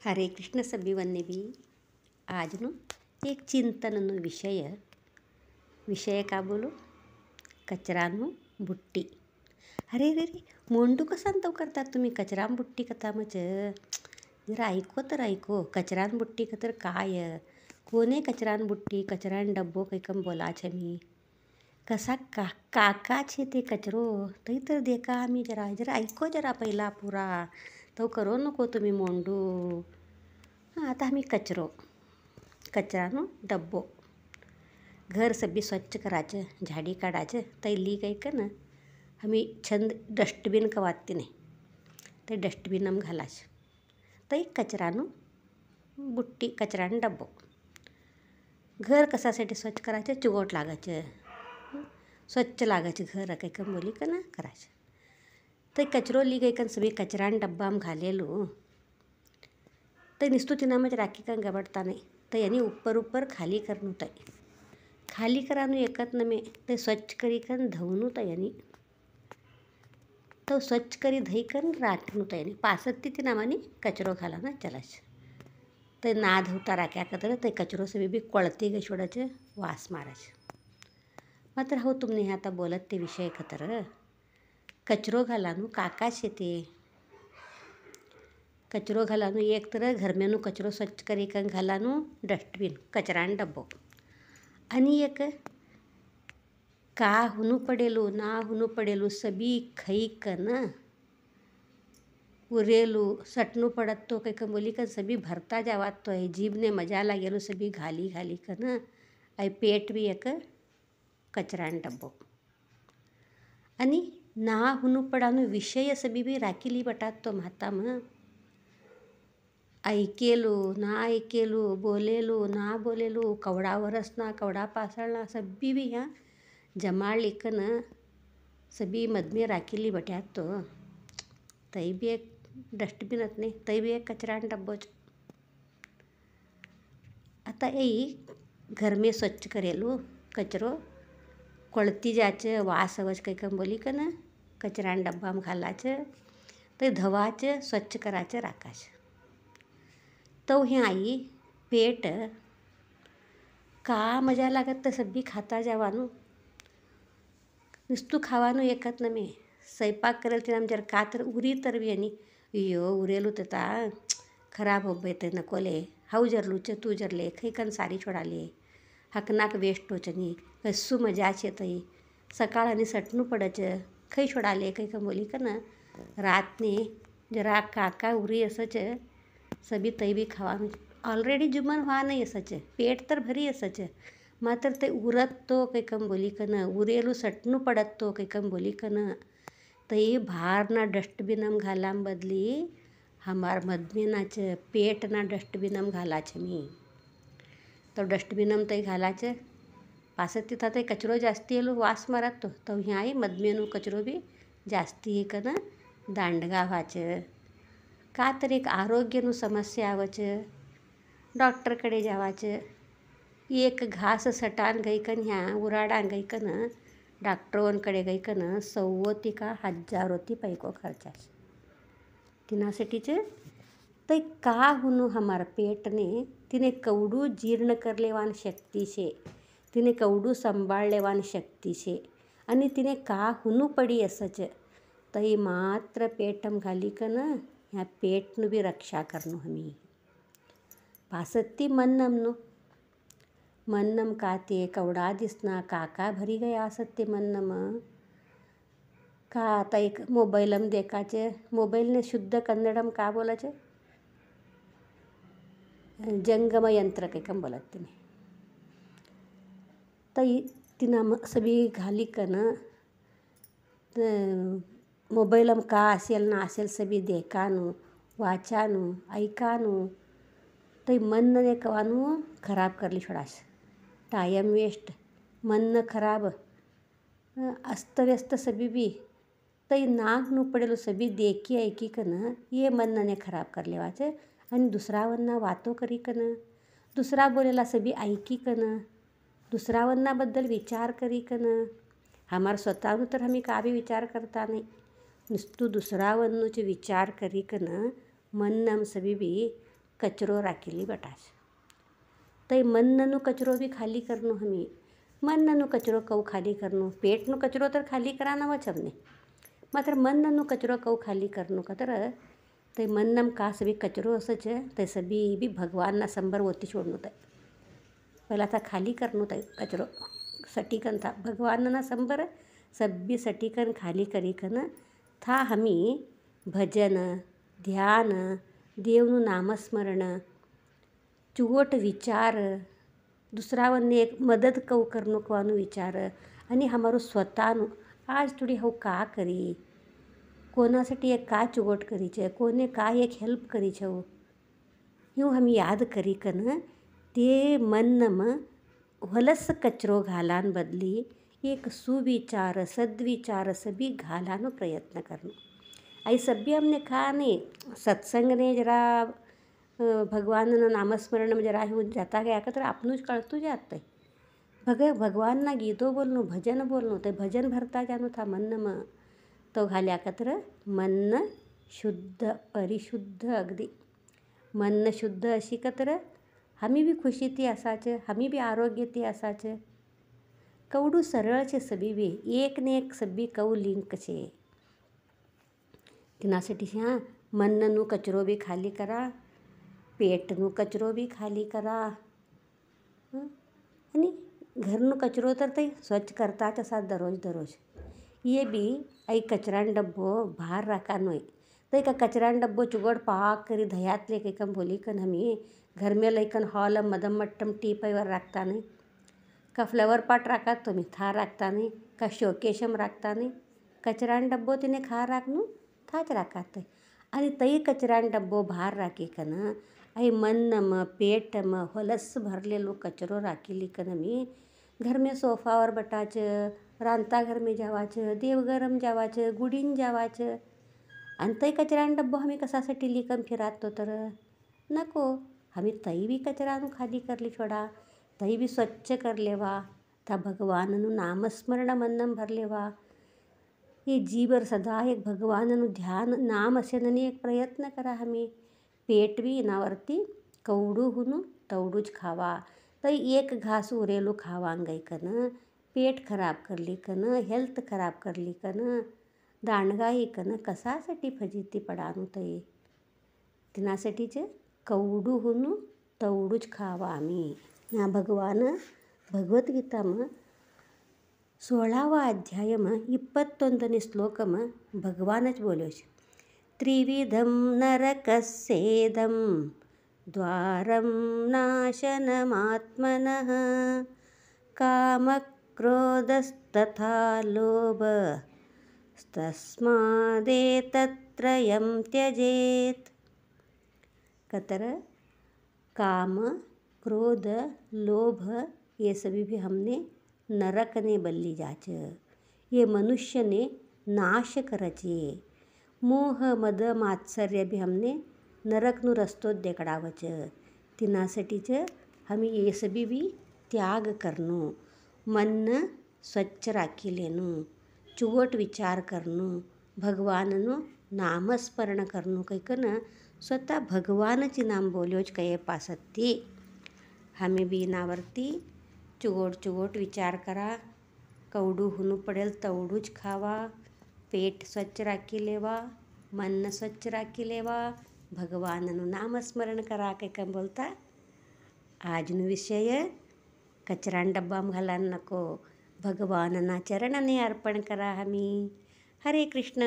Hare Krishna ಸಭಿ ವನ್ನಿ B આજનો એક ચિંતનનો વિષય કા બોલો कचराનું बुट्टी. अरे रे रे मोंडू कसा तो करतात तुम्ही कचरान बुट्टी कथा मच जरा ऐको तर ऐको कचरान बुट्टी का तर काय कोणे कचरान बुट्टी कचरान डब्बो कैकम बोला छे मी कसा काका छे ते कचरो तरी तर देखा आम्ही जरा जरा ऐको जरा पहिला पुरा तो करो नको तुम्ही मोंडू. हां आता आम्ही कचरानो डब्बो घर सगळी स्वच्छ करायचं झाडी काढायचं तैली काही का ना आम्ही छंद डस्टबिन का वाटते नाही ते डस्टबिन आम घालायचं तर कचरानो बुट्टी कचरानं डब्बो घर कशासाठी स्वच्छ करायचं चिवट लागायचं स्वच्छ लागायचं घर काही का बोली का ना करायचं तर कचरो ली गई का सगळी कचरान डब्बा आम घालेलो तर निस्तू तिनामध्ये राखी का गबडता नाही तर यानी ऊपर खाली करनु तय खाली करानु एकत न में ते स्वच्छ करी कन धवनु तयानी तो स्वच्छ करी धई कन राखनु तयानी पासत्ती ती नामानी कचरो घाला ना चलाच ते ना धवता राख्या कतर ते कचरो से भी कोळती गे छोडाचे वास माराच मात्र हो तुमने आता बोलत ते विषय कतर कचरो घालानु काका शेते कचरो घालानु एक तर घरमेनु कचरो स्वच्छ करी कन घालानु डस्टबिन कचरान डब्बो आणि एक का हुनु पडेलो ना हुनु पडेलो सभी खई कन उरेलू सटनु पड़त तो कहीं बोली कर सभी भरता जावात तो है जीभ ने मजा लागेलो सभी घाली घाली कन आई पेट भी एक कचरान डब्बो आणि ना हुनु पडानु विषय सभी भी राखीली बटात तो माता म ऐकेलो ना ऐकेलो बोलेलो ना बोलेलो कवडा वरसना कवडा पासळना सभी भी यहाँ जमा लिखन सभी मध में राखीली बट्यात तो तई भी एक डस्टबिनत नाही तई भी एक कचरान डब्बोच. आता यही घर में स्वच्छ करेलो कचरो कोळती जायचं वास अवच काही कम बोली का ना कचरान डब्बा में घालायचं ते धवाचं स्वच्छ करायचं राखायचं तो यहाँ आई पेट का मजा लागत तर सभी खाता जावानु नुसतं खावानु एकत न में स्वयंपाक करेल ते जर का तर उरी तर भी आणि अयो उरेलू तता खराब हो गए ते नकोले हाऊ जरलूचे तू जरले खैकन सारी छोडाले हकनाक वेस्ट होचनी कस्सू मजा छे तई सकाळ आणि सटनू पडायचं खै छोडाले काही का बोली का ना रातने जरा काका उरी असंच सभी तई भी खावा ऑलरेडी जुमन व्हा नाही असंच पेट तर भरी असंच मात्र ते उरत तो काही कम बोली कन उरेलू सटनू पडत तो काही कम बोली कन तई भार ना डस्टबिनम घालाम बदली हमार मधमेनाच पेट ना डस्टबिनम घालाच मी तो डस्टबिनम तई घालाच पासत तिथं ते कचरो जास्ती येलो वास मारत तो ह्या आई मधमेनू कचरो भी जास्ती हे कन दांडगा व्हाचं का तर एक आरोग्यनु समस्या आवचं डॉक्टरकडे जावाचं एक घास सटान गई कन ह्या उराडान गई कन डॉक्टरोंकडे गई कन 100 का 1000 पैको खर्चा तिनासाठीचे ते का हुनु हमार पेट ने तिने कवडू जीर्ण कर लेवान शक्ती शे तिने कवडू संभाळ लेवान शक्ती शे आणि तिने का हुनु पडी असच तई मात्र पेटम घाली कन ह्या पेटनु भी रक्षा करनु हमी पासत्ती मन्नम काते कवडा दिसना काका भरी गया असत्ते मन्नम का आता एक मोबाईलम देखाचे मोबाईलने शुद्ध कन्नडम का बोलायचे जंगम यंत्र काही कम बोलत तिने तई तिना सभी घाली कन मोबाईलम का असेल ना असेल सभी देखानु वाचानु ऐकानु तई मनने कवानु खराब करली छोडास टाइम वेस्ट मन खराब अस्तव्यस्त सभी भी तई नाक नु पडेलो सभी देखी ऐकी कन ये मनने खराब कर लेवाचे आणि दुसरावन्ना वातो करी कन दुसरा बोलेला सभी ऐकी कन दुसरावन्नाबद्दल विचार करी कन हमार स्वतःनु तर हमी का भी विचार करता नाही नुसतं दुसरावन्नूचे विचार करी कन मन नम सभी भी कचरो राखीली बटाश। तई मनનો कचरो भी खाली करनो हमी। मनનો कचरो कऊ खाली करनो, पेटનો कचरो तर खाली कराना व हमने, मात्र मनનો कचरो कऊ खाली करनो का तर ते मन्नम का सभी कचरो असच ते सभी भी भगवानना संबर ओती छोडनो तय। पहिला था खाली करनो तय कचरो सटीकन था भगवानना संबर सभी सटीकन खाली करीकन था हमी भजन ध्यान देवનું નામસ્મરણ ચુગોટ વિચાર दुसरावरने एक मदत कऊ करनो कवानो विचार आणि हमारो स्वतःનું आज थोडी हो का करी, कोणासाठी एक का चुगोट करी છે, कोने काय एक हेल्प करी છે ह्यू हम याद करी कन ते मनमा ಹೊಲಸ कचरो घालान बदली एक सुविचार सद्विचार सभी घालानो प्रयत्न करनो। आई सभी हमने कहा नहीं सत्संग ने जरा भगवानना नामस्मरण जरा होऊन जाता गया का तर आपणूच कळतू जात भगवानना गीतो बोलनो भजन बोलनो ते भजन भरता जानो था मन्न तो घाल्या का तर मन शुद्ध परिशुद्ध अगदी मन शुद्ध अशी का तर हमी भी खुशी ती असाच हमी भी आरोग्य ती असाच कवडू सरळ છે सभी भी एक ने एक सभी कऊ लिंक છે તેનાसाठी હા મનનો કચરો બી ખાલી કરા, પેટનો કચરો બી ખાલી કરા અને ઘરનો કચરો तर ते स्वच्छ करताच असा दररोज ये बी आई कचरान डब्बो बाहेर राखानोय ते का कचरान डब्बो चुगड पाक करी धयातले कैकम बोली कन हमी घर में लैकन हॉल मदम मट्टम टीपईवर राखता नाही का फ्लावर पाट राखात तुम्ही था राखता नाही का शोकेशम राखता नाही कचरान डब्बो तिने खा राखनू थाच राखात आणि तई कचरान डब्बो बाहेर राखी कन आई मन्नम पेटम होलस भरलेलो कचरो राखीली कन मी घर में सोफावर बटाच रांता घर में जावाच देवघरम जावाच गुडीन जावाच आणि तई कचरान डब्बो हमी कशासाठी लिकम फिरातो तर नको हमी तई भी कचरानु खाली करली छोडा तई भी स्वच्छ कर लेवा था भगवाननु नामस्मरण मन्नम भर लेवा ये जीवर सदा एक भगवाननु ध्यान नाम असेननी एक प्रयत्न करा हमी पेट बी नावरती कवडू हुनु तवडूच खावा तई एक घास उरेलो खावांगई कन पेट खराब करली कन हेल्थ खराब करली कन दांडगाई कन कशासाठी फजिती पडानु तई तिनासाठीच कवडू हुनु तवडूच खावा आम्ही ह्या भगवान भगवद्गीताમાં 16वा अध्यायમાં 21ನೇ શ્લોકમાં ભગવાન જ બોલ્યો છે ત્રિવિધમ નરકસ્યેદમ દ્વારમ નાશનમાત્મનઃ કામક્રોધस्तथा લોભ तस्मादेतत्त्रयं त्यजेत कतर काम क्रोध लोभ ये सभी भी हमने नरक ने बल्ली जाच ये मनुष्य ने नाश करचे मोह मद मात्सर्य भी हमने नरकनु रस्तो देकडावच तिनासाठीच हमी ये सभी भी त्याग करनो मन स्वच्छ राखी लेनो चुगोट विचार करनो भगवाननु नामस्मरण करनो कैकन स्वतः भगवानची नाम बोल्योच कये पासत्ती हमें बी नावरती चुगोट विचार करा कवडू हुनु पडेल तवडूच खावा पेट स्वच्छ राखी लेवा मन स्वच्छ राखी लेवा भगवाननु नामस्मरण करा कैकम बोलता આજનો વિષય કચરાના ડબ્બામાં ઘાલાન नको भगवानना चरणने अर्पण करा हमी हरे कृष्ण।